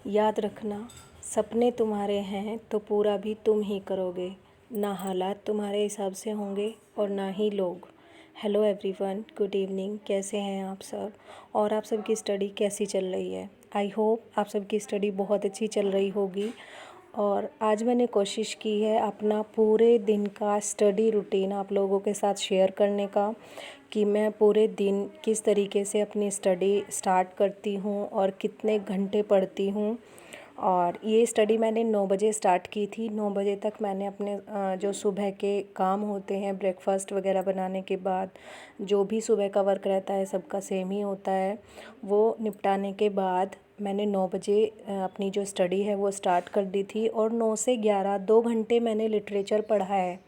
याद रखना, सपने तुम्हारे हैं तो पूरा भी तुम ही करोगे। ना हालात तुम्हारे हिसाब से होंगे और ना ही लोग। Hello everyone, good evening. कैसे हैं आप सब और आप सबकी स्टडी कैसी चल रही है? आई होप आप सबकी स्टडी बहुत अच्छी चल रही होगी। और आज मैंने कोशिश की है अपना पूरे दिन का स्टडी रूटीन आप लोगों के साथ शेयर करने का, कि मैं पूरे दिन किस तरीके से अपनी स्टडी स्टार्ट करती हूँ और कितने घंटे पढ़ती हूँ। और ये स्टडी मैंने 9 बजे स्टार्ट की थी। 9 बजे तक मैंने अपने जो सुबह के काम होते हैं, ब्रेकफास्ट वगैरह बनाने के बाद जो भी सुबह का वर्क रहता है सबका सेम ही होता है, वो निपटाने के बाद मैंने 9 बजे अपनी जो स्टडी है वो स्टार्ट कर दी थी। और 9 से 11 2 घंटे मैंने लिटरेचर पढ़ा है।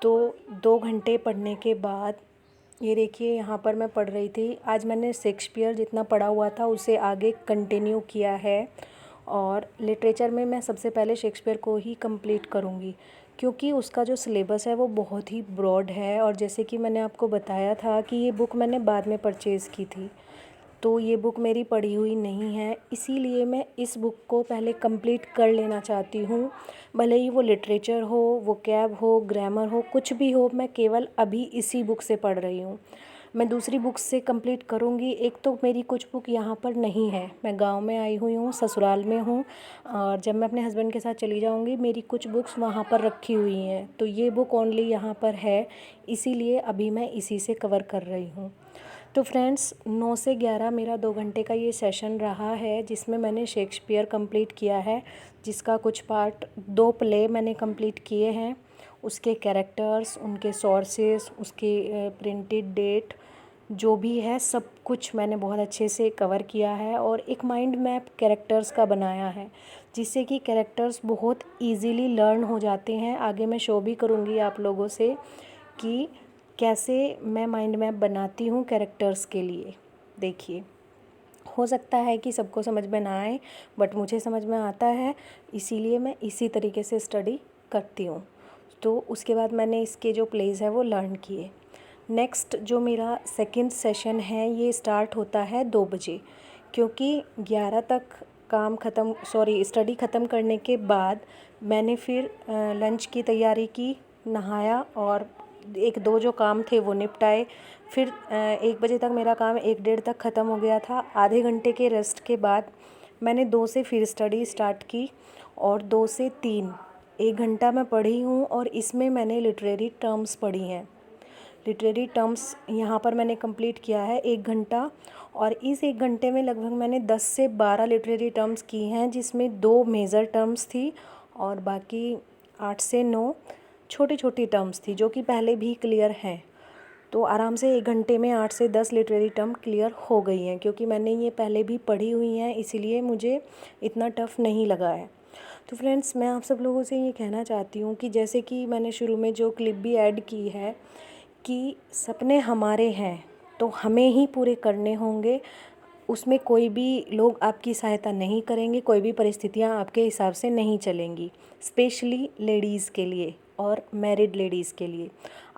तो 2 घंटे पढ़ने के बाद ये देखिए यहाँ पर मैं पढ़ रही थी। आज मैंने शेक्सपियर जितना पढ़ा हुआ था उसे आगे कंटिन्यू किया है। और लिटरेचर में मैं सबसे पहले शेक्सपियर को ही कंप्लीट करूँगी, क्योंकि उसका जो सिलेबस है वो बहुत ही ब्रॉड है। और जैसे कि मैंने आपको बताया था कि ये बुक मैंने बाद में परचेज़ की थी, तो ये बुक मेरी पढ़ी हुई नहीं है, इसीलिए मैं इस बुक को पहले कंप्लीट कर लेना चाहती हूँ। भले ही वो लिटरेचर हो, वोकैब हो, ग्रामर हो, कुछ भी हो, मैं केवल अभी इसी बुक से पढ़ रही हूँ। मैं दूसरी बुक से कंप्लीट करूँगी। एक तो मेरी कुछ बुक यहाँ पर नहीं है, मैं गांव में आई हुई हूँ, ससुराल में हूँ। और जब मैं अपने हस्बैंड के साथ चली जाऊँगी मेरी कुछ बुक्स वहाँ पर रखी हुई हैं, तो ये बुक ओनली यहाँ पर है, इसीलिए अभी मैं इसी से कवर कर रही हूँ। तो फ्रेंड्स, 9 से 11 मेरा 2 घंटे का ये सेशन रहा है, जिसमें मैंने शेक्सपियर कंप्लीट किया है, जिसका कुछ पार्ट 2 प्ले मैंने कंप्लीट किए हैं। उसके कैरेक्टर्स, उनके सोर्सेस, उसके प्रिंटेड डेट जो भी है सब कुछ मैंने बहुत अच्छे से कवर किया है। और एक माइंड मैप कैरेक्टर्स का बनाया है, जिससे कि कैरेक्टर्स बहुत इजीली लर्न हो जाते हैं। आगे मैं शो भी करूँगी आप लोगों से कि कैसे मैं माइंड मैप बनाती हूँ कैरेक्टर्स के लिए। देखिए, हो सकता है कि सबको समझ में ना आए, बट मुझे समझ में आता है, इसीलिए मैं इसी तरीके से स्टडी करती हूँ। तो उसके बाद मैंने इसके जो प्लेस है वो लर्न किए। नेक्स्ट जो मेरा सेकंड सेशन है ये स्टार्ट होता है 2 बजे, क्योंकि 11 तक स्टडी ख़त्म करने के बाद मैंने फिर लंच की तैयारी की, नहाया और 1-2 जो काम थे वो निपटाए। फिर 1 बजे तक मेरा काम 1 डेढ़ तक ख़त्म हो गया था। आधे घंटे के रेस्ट के बाद मैंने 2 से फिर स्टडी स्टार्ट की, और 2 से 3 1 घंटा मैं पढ़ी हूँ। और इसमें मैंने लिटरेरी टर्म्स पढ़ी हैं। लिटरेरी टर्म्स यहाँ पर मैंने कंप्लीट किया है 1 घंटा। और इस 1 घंटे में लगभग मैंने 10 से 12 लिटरेरी टर्म्स की हैं, जिसमें 2 मेजर टर्म्स थी और बाकी 8 से 9 छोटी छोटी टर्म्स थी, जो कि पहले भी क्लियर हैं। तो आराम से 1 घंटे में 8 से 10 लिटरेरी टर्म क्लियर हो गई हैं, क्योंकि मैंने ये पहले भी पढ़ी हुई हैं, इसीलिए मुझे इतना टफ़ नहीं लगा है। तो फ्रेंड्स, मैं आप सब लोगों से ये कहना चाहती हूँ कि जैसे कि मैंने शुरू में जो क्लिप भी ऐड की है कि सपने हमारे हैं तो हमें ही पूरे करने होंगे। उसमें कोई भी लोग आपकी सहायता नहीं करेंगे, कोई भी परिस्थितियाँ आपके हिसाब से नहीं चलेंगी। स्पेशली लेडीज़ के लिए और मैरिड लेडीज़ के लिए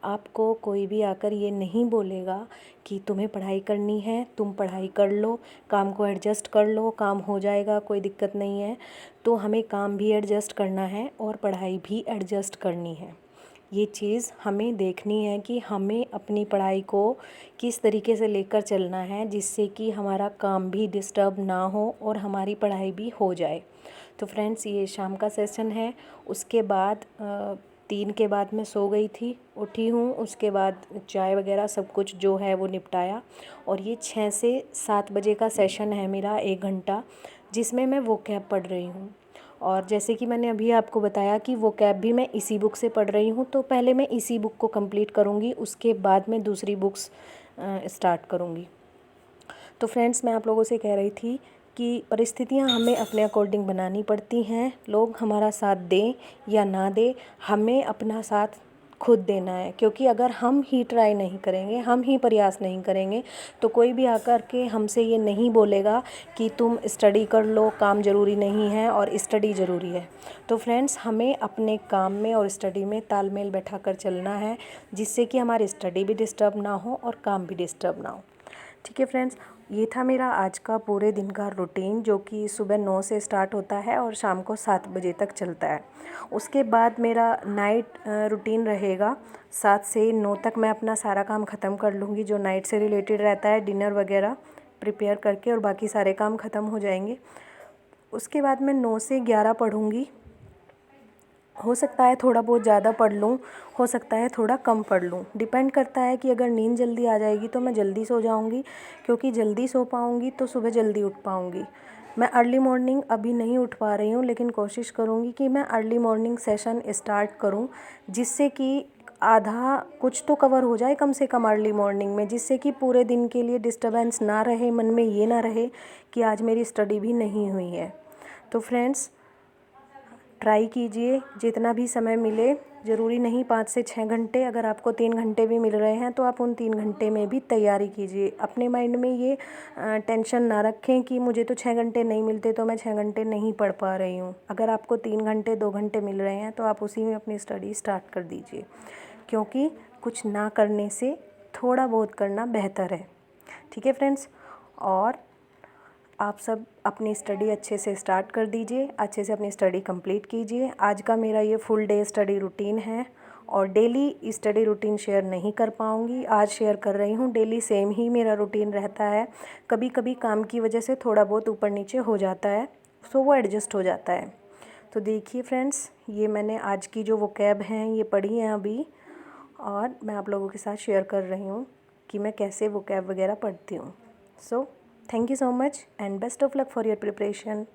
आपको कोई भी आकर ये नहीं बोलेगा कि तुम्हें पढ़ाई करनी है, तुम पढ़ाई कर लो, काम को एडजस्ट कर लो, काम हो जाएगा, कोई दिक्कत नहीं है। तो हमें काम भी एडजस्ट करना है और पढ़ाई भी एडजस्ट करनी है। ये चीज़ हमें देखनी है कि हमें अपनी पढ़ाई को किस तरीके से लेकर चलना है, जिससे कि हमारा काम भी डिस्टर्ब ना हो और हमारी पढ़ाई भी हो जाए। तो फ्रेंड्स, ये शाम का सेशन है। उसके बाद 3 के बाद मैं सो गई थी, उठी हूँ, उसके बाद चाय वगैरह सब कुछ जो है वो निपटाया। और ये 6 से 7 बजे का सेशन है मेरा 1 घंटा, जिसमें मैं वोकैब पढ़ रही हूँ। और जैसे कि मैंने अभी आपको बताया कि वोकैब भी मैं इसी बुक से पढ़ रही हूँ, तो पहले मैं इसी बुक को कंप्लीट करूँगी, उसके बाद मैं दूसरी बुक्स स्टार्ट करूँगी। तो फ्रेंड्स, मैं आप लोगों से कह रही थी कि परिस्थितियाँ हमें अपने अकॉर्डिंग बनानी पड़ती हैं। लोग हमारा साथ दें या ना दें, हमें अपना साथ खुद देना है। क्योंकि अगर हम ही ट्राई नहीं करेंगे, हम ही प्रयास नहीं करेंगे, तो कोई भी आकर के हमसे ये नहीं बोलेगा कि तुम स्टडी कर लो, काम ज़रूरी नहीं है और स्टडी ज़रूरी है। तो फ्रेंड्स, हमें अपने काम में और स्टडी में तालमेल बैठा कर चलना है, जिससे कि हमारी स्टडी भी डिस्टर्ब ना हो और काम भी डिस्टर्ब ना हो। ठीक है फ्रेंड्स। ये था मेरा आज का पूरे दिन का रूटीन, जो कि सुबह 9 से स्टार्ट होता है और शाम को 7 बजे तक चलता है। उसके बाद मेरा नाइट रूटीन रहेगा। 7 से 9 तक मैं अपना सारा काम ख़त्म कर लूँगी जो नाइट से रिलेटेड रहता है, डिनर वगैरह प्रिपेयर करके, और बाकी सारे काम ख़त्म हो जाएंगे। उसके बाद मैं 9 से 11 पढ़ूँगी। हो सकता है थोड़ा बहुत ज़्यादा पढ़ लूँ, हो सकता है थोड़ा कम पढ़ लूँ, डिपेंड करता है कि अगर नींद जल्दी आ जाएगी तो मैं जल्दी सो जाऊँगी, क्योंकि जल्दी सो पाऊँगी तो सुबह जल्दी उठ पाऊँगी। मैं अर्ली मॉर्निंग अभी नहीं उठ पा रही हूँ, लेकिन कोशिश करूँगी कि मैं अर्ली मॉर्निंग सेशन स्टार्ट करूँ, जिससे कि आधा कुछ तो कवर हो जाए कम से कम अर्ली मॉर्निंग में, जिससे कि पूरे दिन के लिए डिस्टर्बेंस ना रहे, मन में ये ना रहे कि आज मेरी स्टडी भी नहीं हुई है। तो फ्रेंड्स, ट्राई कीजिए जितना भी समय मिले, ज़रूरी नहीं 5 से 6 घंटे, अगर आपको 3 घंटे भी मिल रहे हैं तो आप उन 3 घंटे में भी तैयारी कीजिए। अपने माइंड में ये टेंशन ना रखें कि मुझे तो 6 घंटे नहीं मिलते तो मैं 6 घंटे नहीं पढ़ पा रही हूँ। अगर आपको 3 घंटे 2 घंटे मिल रहे हैं तो आप उसी में अपनी स्टडी स्टार्ट कर दीजिए, क्योंकि कुछ ना करने से थोड़ा बहुत करना बेहतर है। ठीक है फ्रेंड्स, और आप सब अपनी स्टडी अच्छे से स्टार्ट कर दीजिए, अच्छे से अपनी स्टडी कंप्लीट कीजिए। आज का मेरा ये फुल डे स्टडी रूटीन है, और डेली स्टडी रूटीन शेयर नहीं कर पाऊँगी, आज शेयर कर रही हूँ। डेली सेम ही मेरा रूटीन रहता है, कभी कभी काम की वजह से थोड़ा बहुत ऊपर नीचे हो जाता है, सो वो एडजस्ट हो जाता है। तो देखिए फ्रेंड्स, ये मैंने आज की जो वोकैब हैं ये पढ़ी हैं अभी, और मैं आप लोगों के साथ शेयर कर रही हूँ कि मैं कैसे वोकैब वगैरह पढ़ती हूँ। सो thank you so much and best of luck for your preparation.